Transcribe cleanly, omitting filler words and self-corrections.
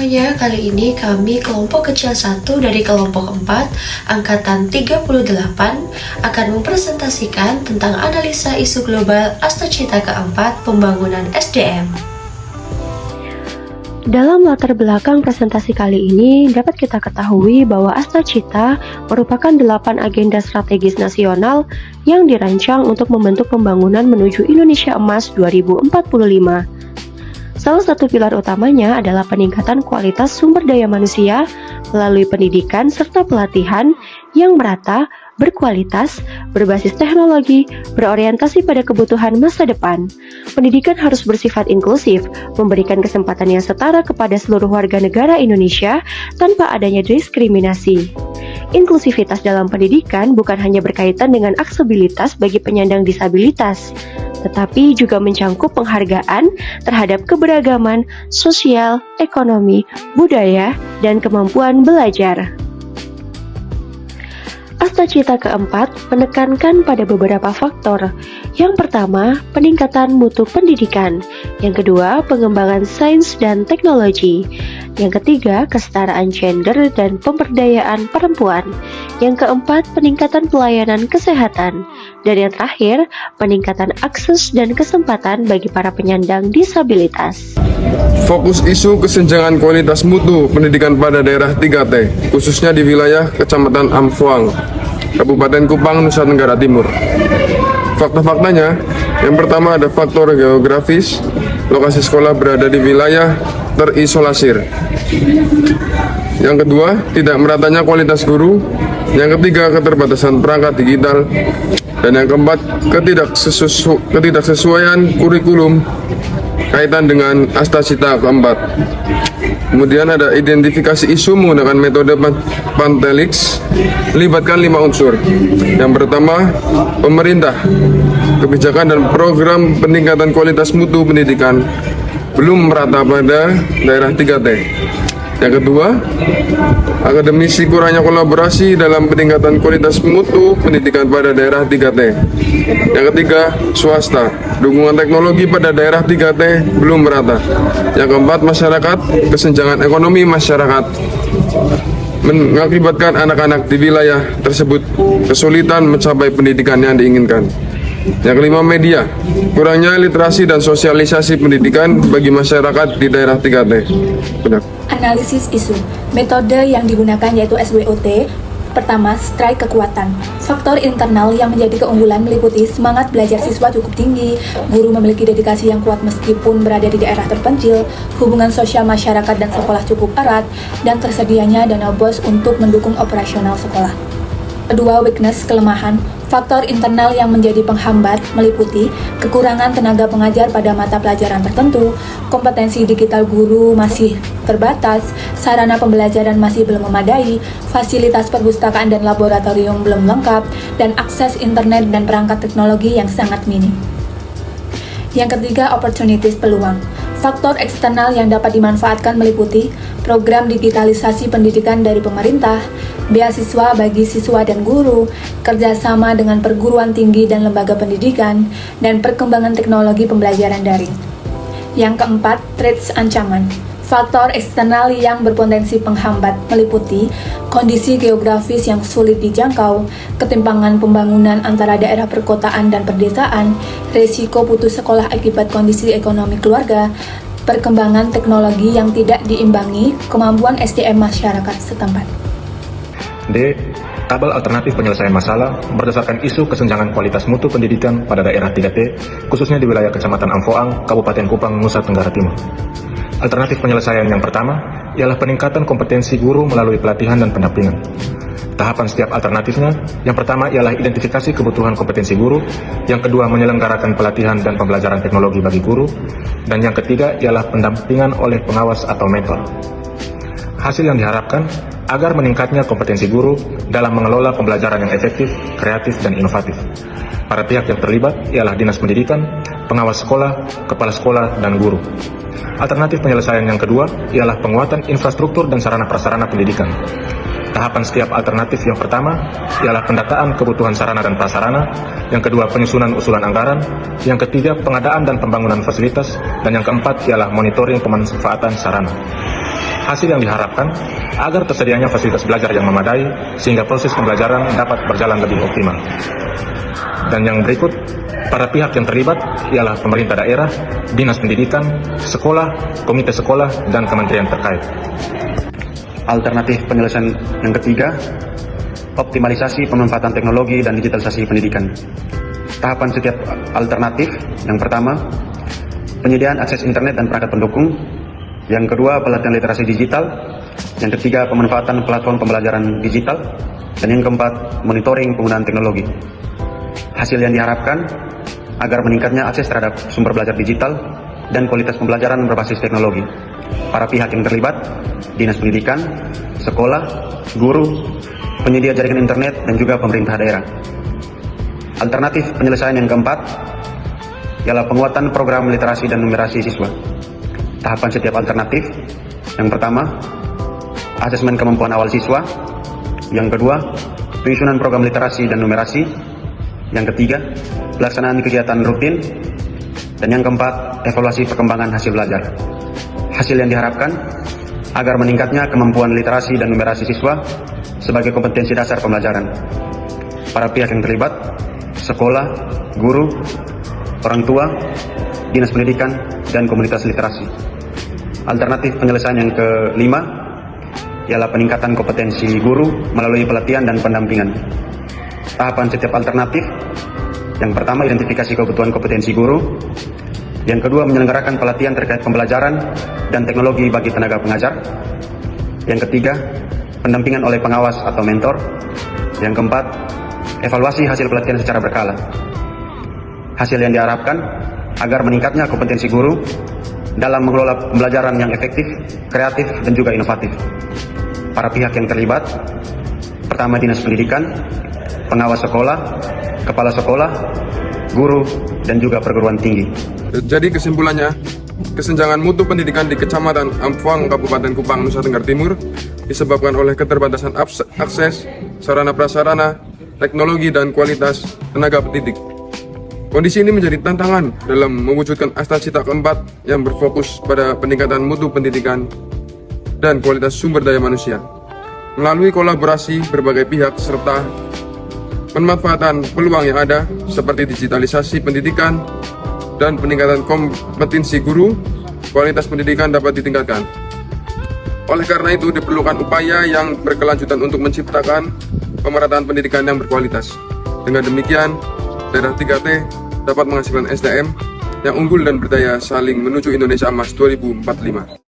semuanya, kali ini kami kelompok kecil 1 dari kelompok 4, angkatan 38, akan mempresentasikan tentang analisa isu global Astacita keempat pembangunan SDM. Dalam latar belakang presentasi kali ini, dapat kita ketahui bahwa Astacita merupakan 8 agenda strategis nasional yang dirancang untuk membentuk pembangunan menuju Indonesia Emas 2045. Salah satu pilar utamanya adalah peningkatan kualitas sumber daya manusia melalui pendidikan serta pelatihan yang merata, berkualitas, berbasis teknologi, berorientasi pada kebutuhan masa depan. Pendidikan harus bersifat inklusif, memberikan kesempatan yang setara kepada seluruh warga negara Indonesia tanpa adanya diskriminasi. Inklusivitas dalam pendidikan bukan hanya berkaitan dengan aksesibilitas bagi penyandang disabilitas, tetapi juga mencangkup penghargaan terhadap keberagaman sosial, ekonomi, budaya, dan kemampuan belajar. Astacita keempat menekankan pada beberapa faktor. Yang pertama, peningkatan mutu pendidikan. Yang kedua, pengembangan sains dan teknologi. Yang ketiga, kesetaraan gender dan pemberdayaan perempuan. Yang keempat, peningkatan pelayanan kesehatan. Dan yang terakhir, peningkatan akses dan kesempatan bagi para penyandang disabilitas. Fokus isu kesenjangan kualitas mutu pendidikan pada daerah 3T, khususnya di wilayah Kecamatan Amphoang, Kabupaten Kupang, Nusa Tenggara Timur. Fakta-faktanya, yang pertama ada faktor geografis, lokasi sekolah berada di wilayah terisolasir. Yang kedua, tidak meratanya kualitas guru. Yang ketiga, keterbatasan perangkat digital. Dan yang keempat, ketidaksesuaian kurikulum kaitan dengan Astacita keempat. Kemudian ada identifikasi isu menggunakan metode Pantelix, melibatkan 5 unsur. Yang pertama, pemerintah, kebijakan dan program peningkatan kualitas mutu pendidikan belum merata pada daerah 3T. Yang kedua, akademisi kurangnya kolaborasi dalam peningkatan kualitas mutu pendidikan pada daerah 3T. Yang ketiga, swasta, dukungan teknologi pada daerah 3T belum merata. Yang keempat, masyarakat, kesenjangan ekonomi masyarakat mengakibatkan anak-anak di wilayah tersebut kesulitan mencapai pendidikan yang diinginkan. Yang kelima, media, kurangnya literasi dan sosialisasi pendidikan bagi masyarakat di daerah 3T. Benar. Analisis isu. Metode yang digunakan yaitu SWOT. Pertama, strike kekuatan. Faktor internal yang menjadi keunggulan meliputi semangat belajar siswa cukup tinggi, guru memiliki dedikasi yang kuat meskipun berada di daerah terpencil, hubungan sosial masyarakat dan sekolah cukup erat, dan tersedianya dana BOS untuk mendukung operasional sekolah. Kedua, weakness, kelemahan. Faktor internal yang menjadi penghambat meliputi kekurangan tenaga pengajar pada mata pelajaran tertentu, kompetensi digital guru masih terbatas, sarana pembelajaran masih belum memadai, fasilitas perpustakaan dan laboratorium belum lengkap, dan akses internet dan perangkat teknologi yang sangat minim. Yang ketiga, opportunities, peluang. Faktor eksternal yang dapat dimanfaatkan meliputi program digitalisasi pendidikan dari pemerintah, beasiswa bagi siswa dan guru, kerjasama dengan perguruan tinggi dan lembaga pendidikan, dan perkembangan teknologi pembelajaran daring. Yang keempat, threats, ancaman. Faktor eksternal yang berpotensi penghambat meliputi kondisi geografis yang sulit dijangkau, ketimpangan pembangunan antara daerah perkotaan dan perdesaan, resiko putus sekolah akibat kondisi ekonomi keluarga, perkembangan teknologi yang tidak diimbangi, kemampuan SDM masyarakat setempat. D. Tabel alternatif penyelesaian masalah berdasarkan isu kesenjangan kualitas mutu pendidikan pada daerah 3T, khususnya di wilayah Kecamatan Amphoang, Kabupaten Kupang, Nusa Tenggara Timur. Alternatif penyelesaian yang pertama ialah peningkatan kompetensi guru melalui pelatihan dan pendampingan. Tahapan setiap alternatifnya, yang pertama ialah identifikasi kebutuhan kompetensi guru, yang kedua menyelenggarakan pelatihan dan pembelajaran teknologi bagi guru, dan yang ketiga ialah pendampingan oleh pengawas atau mentor. Hasil yang diharapkan agar meningkatnya kompetensi guru dalam mengelola pembelajaran yang efektif, kreatif, dan inovatif. Para pihak yang terlibat ialah Dinas Pendidikan, pengawas sekolah, kepala sekolah, dan guru. Alternatif penyelesaian yang kedua ialah penguatan infrastruktur dan sarana prasarana pendidikan. Tahapan setiap alternatif yang pertama ialah pendataan kebutuhan sarana dan prasarana, yang kedua penyusunan usulan anggaran, yang ketiga pengadaan dan pembangunan fasilitas, dan yang keempat ialah monitoring pemanfaatan sarana. Hasil yang diharapkan agar tersedianya fasilitas belajar yang memadai sehingga proses pembelajaran dapat berjalan lebih optimal. Dan yang berikut, para pihak yang terlibat ialah pemerintah daerah, dinas pendidikan, sekolah, komite sekolah, dan kementerian terkait. Alternatif penyelesaian yang ketiga, optimalisasi pemanfaatan teknologi dan digitalisasi pendidikan. Tahapan setiap alternatif, yang pertama, penyediaan akses internet dan perangkat pendukung, yang kedua, pelatihan literasi digital, yang ketiga, pemanfaatan platform pembelajaran digital, dan yang keempat, monitoring penggunaan teknologi. Hasil yang diharapkan agar meningkatnya akses terhadap sumber belajar digital dan kualitas pembelajaran berbasis teknologi. Para pihak yang terlibat, dinas pendidikan, sekolah, guru, penyedia jaringan internet, dan juga pemerintah daerah. Alternatif penyelesaian yang keempat ialah penguatan program literasi dan numerasi siswa. Tahapan setiap alternatif, yang pertama, asesmen kemampuan awal siswa, yang kedua, penyusunan program literasi dan numerasi, yang ketiga, pelaksanaan kegiatan rutin, dan yang keempat, evaluasi perkembangan hasil belajar. Hasil yang diharapkan agar meningkatnya kemampuan literasi dan numerasi siswa sebagai kompetensi dasar pembelajaran. Para pihak yang terlibat, sekolah, guru, orang tua, dinas pendidikan, dan komunitas literasi. Alternatif penyelesaian yang kelima ialah peningkatan kompetensi guru melalui pelatihan dan pendampingan. Tahapan setiap alternatif, yang pertama, identifikasi kebutuhan kompetensi guru, yang kedua, menyelenggarakan pelatihan terkait pembelajaran dan teknologi bagi tenaga pengajar, yang ketiga, pendampingan oleh pengawas atau mentor, yang keempat, evaluasi hasil pelatihan secara berkala. Hasil yang diharapkan agar meningkatnya kompetensi guru dalam mengelola pembelajaran yang efektif, kreatif, dan juga inovatif. Para pihak yang terlibat, pertama, dinas pendidikan, pengawas sekolah, kepala sekolah, guru, dan juga perguruan tinggi. Jadi kesimpulannya, kesenjangan mutu pendidikan di Kecamatan Amphoang, Kabupaten Kupang, Nusa Tenggara Timur disebabkan oleh keterbatasan akses, sarana prasarana, teknologi, dan kualitas tenaga pendidik. Kondisi ini menjadi tantangan dalam mewujudkan Astacita keempat yang berfokus pada peningkatan mutu pendidikan dan kualitas sumber daya manusia melalui kolaborasi berbagai pihak serta pemanfaatan peluang yang ada seperti digitalisasi pendidikan dan peningkatan kompetensi guru. Kualitas pendidikan dapat ditingkatkan. Oleh karena itu diperlukan upaya yang berkelanjutan untuk menciptakan pemerataan pendidikan yang berkualitas. Dengan demikian, daerah 3T dapat menghasilkan SDM yang unggul dan berdaya saing menuju Indonesia Emas 2045.